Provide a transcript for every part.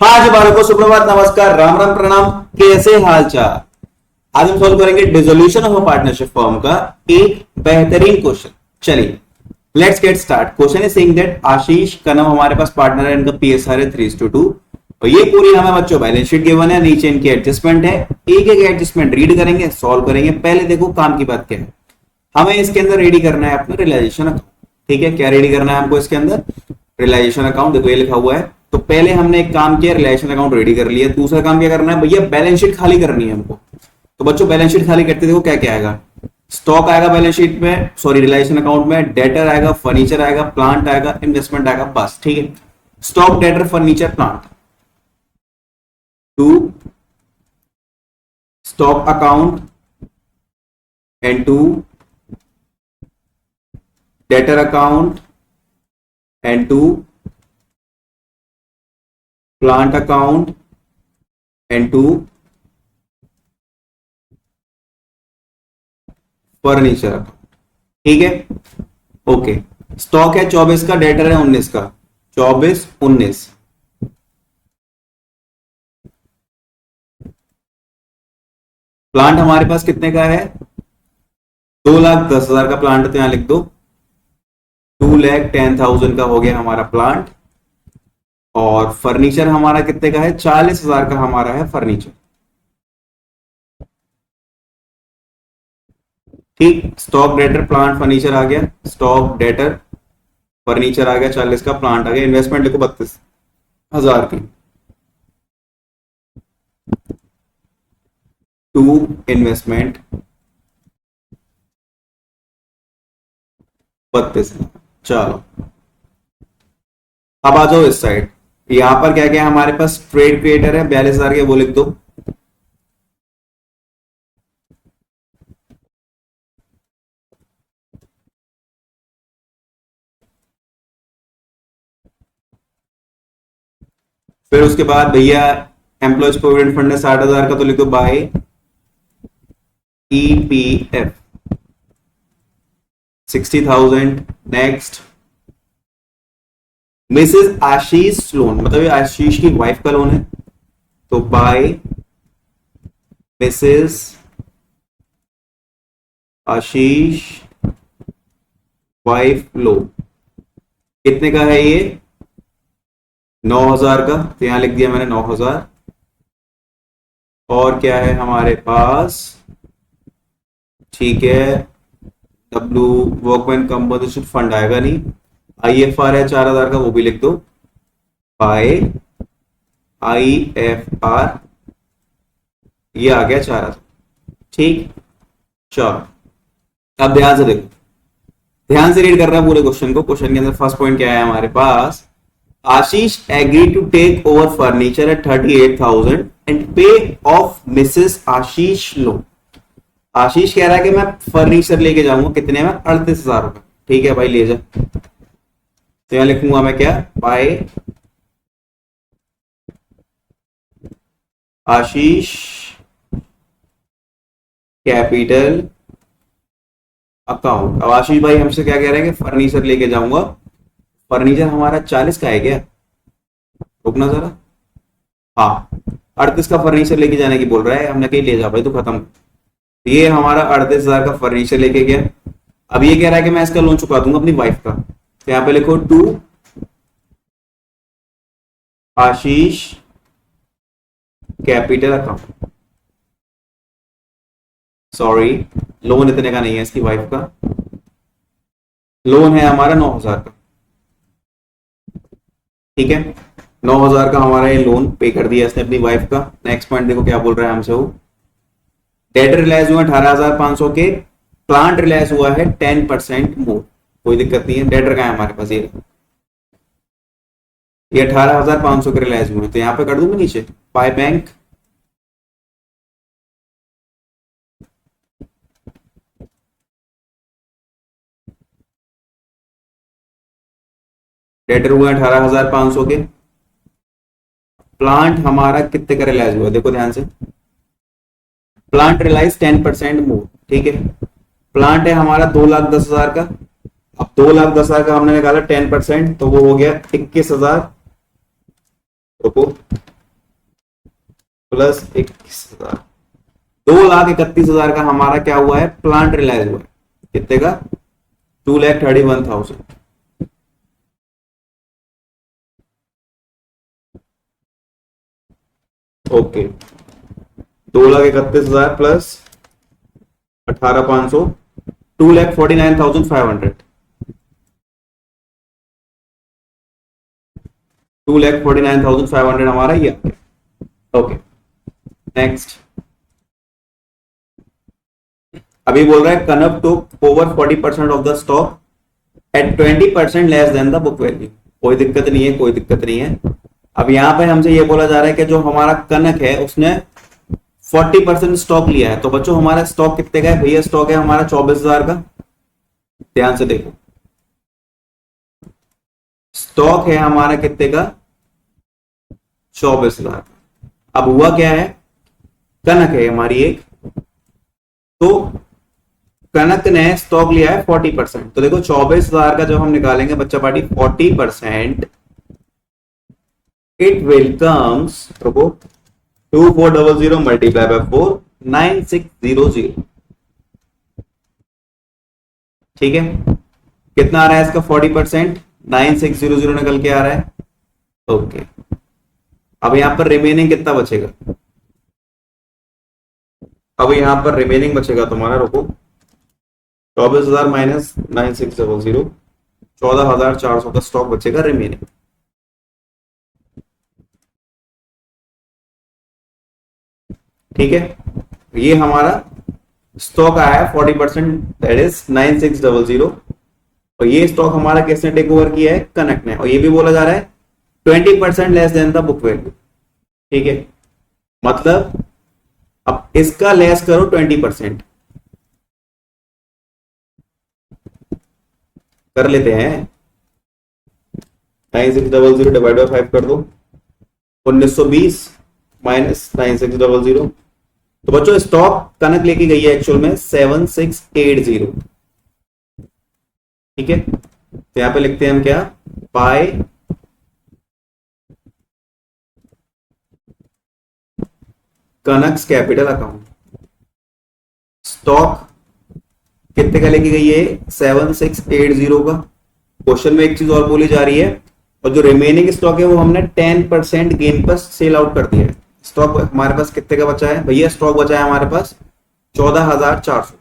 हाँ जी बालकों, सुप्रभात, नमस्कार, राम राम, प्रणाम। कैसे हाल चाल। आज हम सॉल्व करेंगे dissolution of a partnership firm का एक बेहतरीन क्वेश्चन। चलिए let's get start. Question is saying that Ashish का नाम हमारे पास पार्टनर है, इनका पीएसआर है 3:2 और ये पूरी हमें बच्चों बैलेंस शीट गिवन है, नीचे इनकी एडजस्टमेंट है। एक एक एडजस्टमेंट रीड करेंगे, सॉल्व करेंगे। पहले देखो काम की बात क्या है, हमें इसके अंदर रेडी करना है अपना रियलाइजेशन अकाउंट। ठीक है, क्या रेडी करना है हमको इसके अंदर? Realisation account. देखो ये लिखा हुआ है, तो पहले हमने एक काम किया, रियलाइजेशन अकाउंट रेडी कर लिया। दूसरा काम क्या करना है भैया? बैलेंस शीट खाली करनी है हमको। तो बच्चों बैलेंस शीट खाली करते देखो क्या क्या आएगा। स्टॉक आएगा बैलेंस शीट में, सॉरी रियलाइजेशन अकाउंट में, डेटर आएगा, फर्नीचर आएगा, प्लांट आएगा, इन्वेस्टमेंट आएगा, बस। ठीक है, stock, debtor, furniture, plant. To stock account and to debtor account and to plant account and to furniture account. ठीक है, ओके। स्टॉक है 24 का, डेटर है 19 का, 24 19। प्लांट हमारे पास कितने का है? 2,10,000 का प्लांट है, तो यहां लिख दो 2,10,000 का हो गया हमारा प्लांट। और फर्नीचर हमारा कितने का है? 40,000 का हमारा है फर्नीचर। ठीक, स्टॉक, डेटर, प्लांट, फर्नीचर आ गया। स्टॉक, डेटर, फर्नीचर आ गया 40 का, प्लांट आ गया। इन्वेस्टमेंट लिखो 32,000 की। To investment 32। चलो अब आ जाओ इस साइड। यहां पर क्या क्या है हमारे पास? ट्रेड क्रिएटर है 42,000 के, वो लिख दो। फिर उसके बाद भैया एम्प्लॉयज प्रोविडेंट फंड है 60,000 का, तो लिख दो bye EPF 60,000। Next Mrs Ashish loan, मतलब ये आशीष की वाइफ का लोन है, तो by Mrs Ashish wife loan. कितने का है ये? 9,000 का, तो यहां लिख दिया मैंने 9,000। और क्या है हमारे पास? ठीक है, डब्ल्यू वर्कमैन कंपोजिशन फंड आएगा नहीं। आईएफआर है 4,000 का, वो भी लिख दो बाय आईएफआर, ये आ गया 4,000। ठीक, चलो अब ध्यान से देखो, ध्यान से रीड करना पूरे क्वेश्चन को। क्वेश्चन के अंदर फर्स्ट पॉइंट क्या है हमारे पास? Ashish agree to take over furniture at 38,000 and pay off Mrs Ashish loan. Ashish कह रहा है कि मैं फर्नीचर लेके जाऊंगा, कितने में? 38,000 रुपए। ठीक है भाई, ले जा। तो यहां लिखूंगा मैं क्या? बाय आशीष कैपिटल अकाउंट। अब आशीष भाई हमसे क्या कह रहे हैं कि फर्नीचर लेके जाऊंगा। फर्नीचर हमारा 40 का है क्या? रुकना जरा। हाँ, 38 का फर्नीचर लेके जाने की बोल रहा है, हमने कहीं ले जा भाई तो खत्म। ये हमारा 38,000 का फर्नीचर लेके गया। अब ये कह रहा है कि मैं इसका लोन चुका दूंगा अपनी वाइफ का, तो यहां पे लिखो to Ashish capital account. Sorry, loan इतने का नहीं है इसकी वाइफ का, लोन है हमारा 9,000 का। ठीक है, 9,000 का हमारा ये लोन पे कर दिया इसने अपनी वाइफ का। नेक्स्ट पॉइंट देखो क्या बोल रहा है हमसे वो। डेटर रिलाइज हुआ 18,500 के, प्लांट रिलाइज हुआ है 10% मोर। कोई दिक्कत नहीं है, डेटर का है हमारे पास ये 18,500 के रिलाइज हुए, तो यहां पे कर दूंगा नीचे बाय बैंक। डेटर हुआ 18,500 के, प्लांट हमारा कितने का रिलाइज हुआ देखो ध्यान से। प्लांट रिलाइज 10% मोर। ठीक है, प्लांट है हमारा 2,10,000 का। अब 2,10,000 का हमने निकाला 10%, तो वो हो गया 21,000। रुको, प्लस 21,000, 2,31,000 का हमारा क्या हुआ है, प्लांट रिलाइज हुआ है। कितने का, 2,31,000। ओके, 2,31,000 प्लस 18,500, 2,49,500, 2,49,500 हमारा ये। Okay, next. अभी बोल रहा है Kanav took over 40% of the stock at 20% less than the book value. कोई दिक्कत नहीं है, कोई दिक्कत नहीं है। अब यहाँ पे हमसे ये बोला जा रहा है कि जो हमारा कनक है उसने 40% स्टॉक लिया है। तो बच्चों हमारा स्टॉक कितने का है भैया, स्टॉक है हमारा 24,000 का। ध्यान से देखो, स्टॉक है हमारा कितने का, 24,000। अब हुआ क्या है, कनक है हमारी एक, तो कनक ने स्टॉक लिया है 40%। तो देखो 24,000 का जब हम निकालेंगे बच्चा पार्टी 40%, इट विल कम्स, रुको, 2400 मल्टीप्लाई बाय 4, 9600। ठीक है, कितना आ रहा है इसका 40%, 9600 निकल के आ रहा है। ओके, अब यहां पर रिमेनिंग कितना बचेगा, अब यहां पर रिमेनिंग बचेगा तुम्हारा, रुको, 24,000 माइनस 9600, 14,400 का स्टॉक बचेगा रिमेनिंग। ठीक है, ये हमारा स्टॉक आया है 40%, दैट इज 9600। और ये स्टॉक हमारा किसने टेक ओवर किया है, कनक ने। और ये भी बोला जा रहा है 20% less than the book value. ठीक है, मतलब अब इसका लेस करो 20%, कर लेते हैं। 9600 डिवाइड बाई 5 कर दो, 1920 माइनस 9600। तो बच्चों स्टॉक कनक लेके गई है एक्चुअल में 7680। ठीक है, तो यहां पे लिखते हैं हम क्या, by Kanak's capital account. Stock कितने का लेके गई है, 7680 का। क्वेश्चन में एक चीज और बोली जा रही है, और जो रिमेनिंग स्टॉक है वो हमने 10% गेन पर सेल आउट कर दिया है। स्टॉक हमारे पास कितने का बचा है भैया, स्टॉक बचा है हमारे पास 14,400।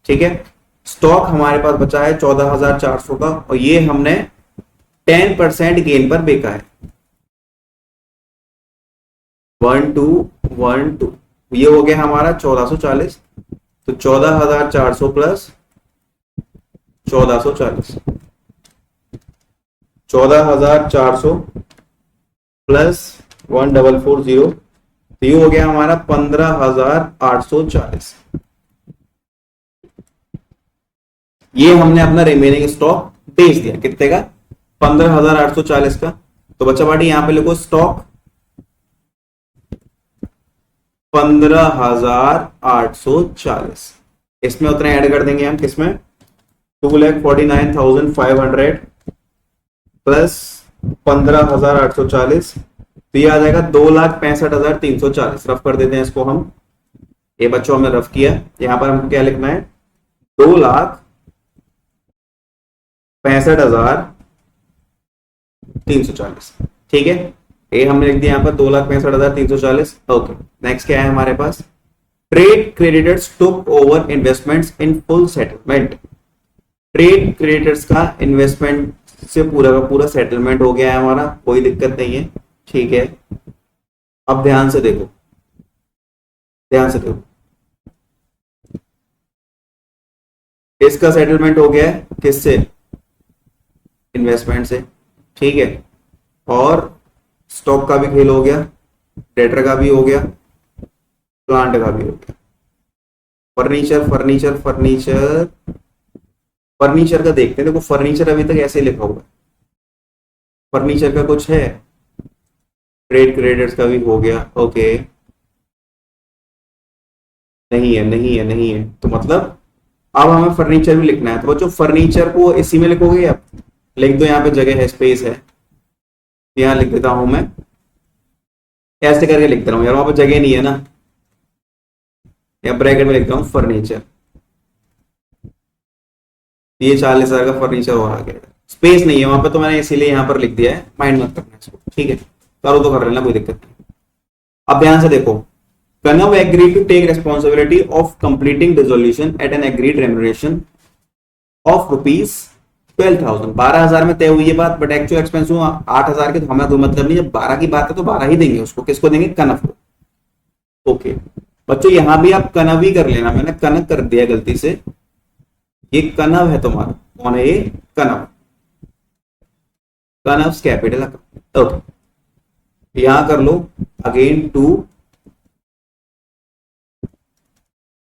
ठीक है, स्टॉक हमारे पास बचा है 14,400 का, और ये हमने 10% गेन पर बेचा है। 1212, ये हो गया हमारा 1440। तो 14,400 प्लस 1440, 14,400 प्लस 1440, तो ये हो गया हमारा 15,840। ये हमने अपना रिमेनिंग स्टॉक बेच दिया, कितने का, 15,840 का। तो बच्चा पार्टी यहां पे लिखो स्टॉक 15,840, इसमें उतने ऐड कर देंगे हम, किसमें, 2,49,500 प्लस 15,840, तो ये आ जाएगा 2,65,340। रफ कर देते हैं इसको हम, ये बच्चों हमने रफ किया। यहां पर हमको क्या लिखना है, 2,65,340। ठीक है, ये हमने लिख दिया यहां पर 2,65,340। ओके, नेक्स्ट क्या है हमारे पास, trade creditors took over investments in full settlement. Trade creditors का इन्वेस्टमेंट से पूरा का पूरा सेटलमेंट हो गया है हमारा, कोई दिक्कत नहीं है। ठीक है, अब ध्यान से देखो, ध्यान से देखो, इसका सेटलमेंट हो गया है किससे, इन्वेस्टमेंट से। ठीक है, और स्टॉक का भी खेल हो गया, डेटर का भी हो गया, प्लांट का भी हो गया। फर्नीचर फर्नीचर फर्नीचर फर्नीचर का देखते हैं। देखो फर्नीचर अभी तक ऐसे लिखा हुआ है, फर्नीचर का कुछ है, ट्रेड क्रेडिटर्स का भी हो गया। ओके, नहीं है, नहीं है, नहीं है, तो मतलब अब हमें फर्नीचर भी लिखना है। तो बच्चों फर्नीचर को इसी में लिखोगे आप, लिख दो, यहाँ पे जगह है, स्पेस है, यहाँ लिख देता हूं मैं ऐसे करके लिखता रहा हूँ यार, वहां पर जगह नहीं है ना, या ब्रैकेट में लिखता हूँ फर्नीचर। ये 40,000 का फर्नीचर और आ गया, स्पेस नहीं है वहां पर तो मैंने इसीलिए यहाँ पर लिख दिया है, माइंड मत करना इसको, ठीक है, करो तो कर लेना, कोई दिक्कत नहीं। अब ध्यान से देखो, Kanav agree to take responsibility of completing dissolution at an agreed remuneration of rupees 12,000। 12,000 में तय हुई ये बात, बट एक्चुअल एक्सपेंस हुआ 8,000 के, तो हमें कोई मतलब नहीं, जब 12 की बात है तो 12 ही देंगे उसको, किसको देंगे, कनव को। ओके बच्चों, यहां भी आप कनव ही कर लेना, मैंने कनक कर दिया गलती से, ये कनव है तुम्हारा, कौन है ये, कनव, कनव्स कैपिटल अकाउंट। ओके यहां कर लो अगेन टू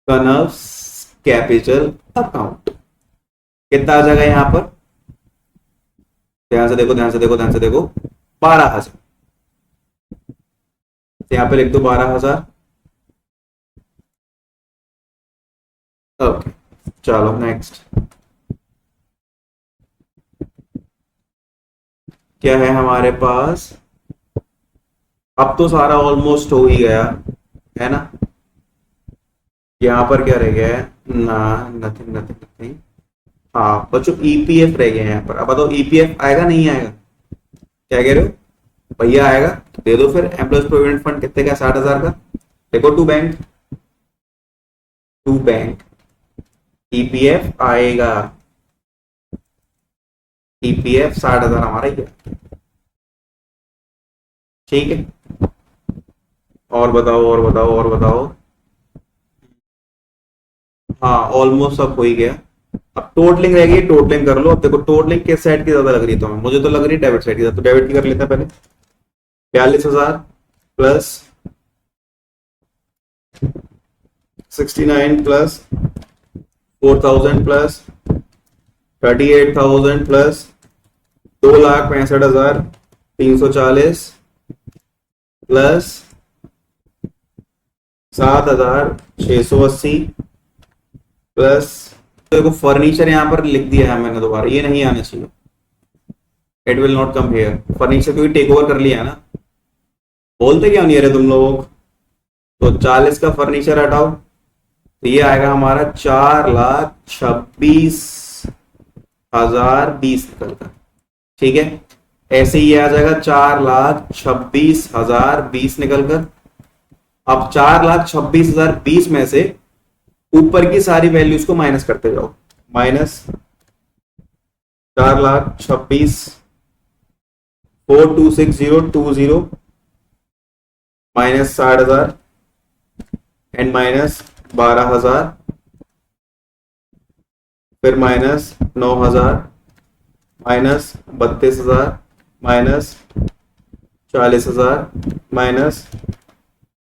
कनव्स कैपिटल अकाउंट, कितना आ जाएगा यहां पर, ध्यान से देखो, ध्यान से देखो, ध्यान से देखो, 12,000, यहां पे लिख दो 12,000। ओके चलो नेक्स्ट, क्या है हमारे पास, अब तो सारा ऑलमोस्ट हो ही गया है ना, यहां पर क्या रह गया है ना, नथिंग नथिंग नथिंग। हाँ बच्चों ईपीएफ रह गया है यहाँ पर, अब बताओ ईपीएफ आएगा नहीं आएगा, क्या कह रहे हो भैया, आएगा तो दे दो फिर। एम्प्लॉयज प्रोविडेंट फंड कितने का, 60,000 का, देखो to bank, to bank EPF आएगा, ईपीएफ 60,000 हमारा ही है, ठीक है। और बताओ और बताओ और बताओ, हाँ ऑलमोस्ट सब हो ही गया, अब टोटलिंग रह गई, टोटलिंग कर लो। अब देखो टोटलिंग किस साइड की ज्यादा लग रही है तुम्हें, मुझे तो लग रही है डेबिट साइड की, तो डेबिट की कर लेते हैं पहले। 42,000 plus 69 plus 4,000 plus 38,000 plus 2,65,340 plus 7,680 plus, देखो फर्नीचर यहां पर लिख दिया है मैंने दोबारा, ये नहीं आना चाहिए, it will not come here, furniture क्योंकि टेक ओवर कर लिया है ना, बोलते क्या नहीं रहे तुम लोग। तो 40 का फर्नीचर हटाओ, तो ये आएगा हमारा 4,26,020 निकल कर, ठीक है। ऐसे ही आ जाएगा 4,26,020 निकल कर। अब 4,26,020 में से ऊपर की सारी वैल्यूज को माइनस करते जाओ, माइनस 4,26,000 4,26,020 माइनस 60,000 एंड माइनस 12,000, फिर minus 9,000 minus 32,000 minus 40,000 minus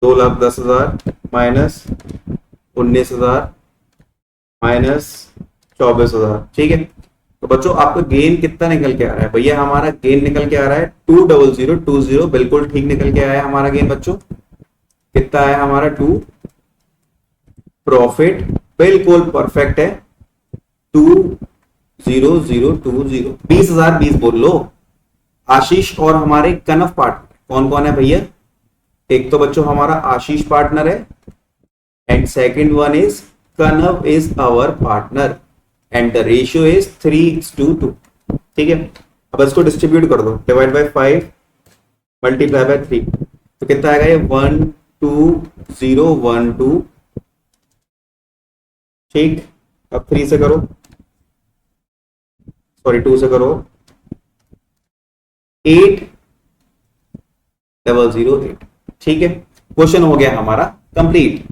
2,10,000 minus 19,000 minus 24,000, ठीक है। तो बच्चों आपका गेन कितना निकल के आ रहा है भैया, हमारा गेन निकल के आ रहा है 2,00,20, बिल्कुल ठीक निकल के आया हमारा गेन बच्चों, कितना है हमारा 2, प्रॉफिट बिल्कुल परफेक्ट है 2,00,20, 20,020 बोल लो। आशीष और हमारे कनव पार्टनर कौन कौन है भैया, एक तो बच्चों हमारा आशीष पार्टनर है, and second one is Kanav is our partner, and the ratio is 3:2, ठीक है। अब इसको डिस्ट्रीब्यूट कर दो, डिवाइड बाय 5 मल्टीप्लाई बाय 3, तो कितना आएगा ये 1,20,12, ठीक। अब 3 से करो, सॉरी 2 से करो, 8,008, ठीक है। क्वेश्चन हो गया हमारा कंप्लीट।